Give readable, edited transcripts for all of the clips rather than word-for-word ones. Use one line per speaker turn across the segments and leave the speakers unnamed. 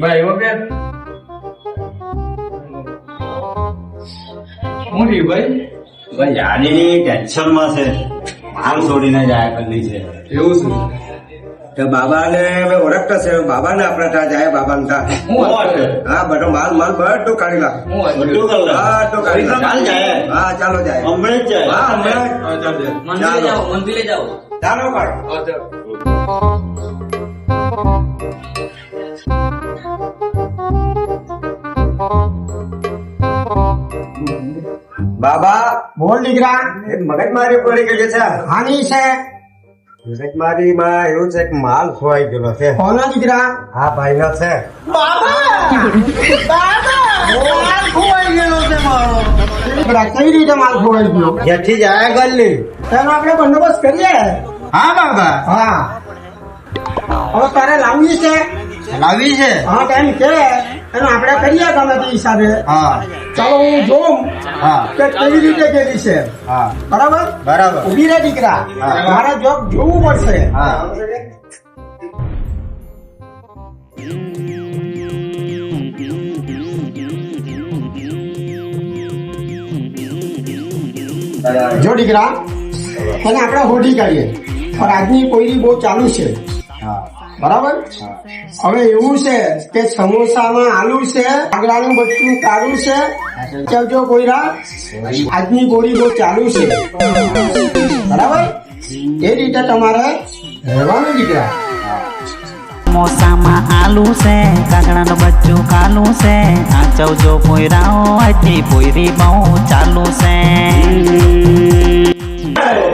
ભાઈ ઓકે હું થયું ભાઈ?
ભાઈ યાદીની ટેન્શન માં છે, માલ છોડીને જાય કરલી છે.
એવું છે?
તો બાબાને મેં ઓળખતા છે, બાબાને આપણે ત્યાં જાય, બાબાને ત્યાં.
હું વાત છે?
હા, બધો માલ બધું કાઢી નાખ.
હું વાત છે?
બધું કરી લે.
હા, તો કાઢી નાખ.
ચાલ જાય.
હા, ચાલો જાય.
હમણાં જ જાય.
હા, હમણાં જ.
હા, ચાલ જાય.
મંદિરે જાઓ, મંદિરે જાઓ.
ચાલો કાઢ.
હા, ચાલ.
બાબા બોલ દીકરા, એક મગજમારી પડી ગઈ છે. હાની છે? મગજમારીમાં એવું છે કે માલ ખોવાઈ ગયેલો છે. કોનો દીકરા? હા, ભાઈનો છે. કઈ રીતે માલ ખોવાઈ ગયો? જેથી જાય ગલ્લી તેનો આપણે બંદોબસ્ત કરીએ. હા બાબા. હા, હવે તારે લાવવી છે? લાવવી છે. હા, તેમ કે એનો આપણે કરીએ ગમે તે હિસાબે. હા, ચાલો હું જોઉં કે કેવી રીતે કેવી છે. હા, બરાબર બરાબર. ઉભી રે દીકરા, મારે જોબ જોવું પડશે. હા, જો દીકરા એને આપણે હોડી કાઢીએ, પણ આજની કોઈની બહુ ચાલુ છે. બરાબર. હવે એવું છે કે સમોસામાં આલુ છે, કાગડાનું બચ્ચું કાળું છે. જો કોઈરા આજની ગોળી બહુ ચાલુ છે. બરાબર, એ રીતે તમારે રહેવાનું દીકરા.
સમોસામાં આલુ છે, કાગડાનું બચ્ચું કાલું છે. આચવજો પોયરાઓ, આજની પોયરી બહુ ચાલુ છે.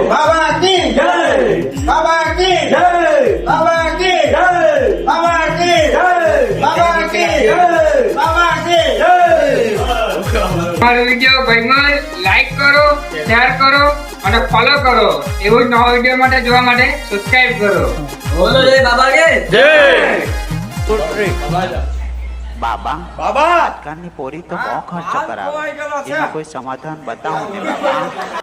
બાબા કી જય, બાબા કી જય, બાબા કી જય, બાબા કી જય, બાબા કી જય, બાબા કી જય.
અમારો વિડીયો ગમ્યો લાઈક કરો, શેર કરો અને ફોલો કરો. એવો જ નવો વિડીયો માટે જોવા માટે સબસ્ક્રાઇબ કરો.
બોલો જય બાબા કે
બાબા
બાબા
આજકાલની પોરી તો બહુ ખર્ચો કરાવે, એનું કોઈ સમાધાન બતાવો ને બાબા.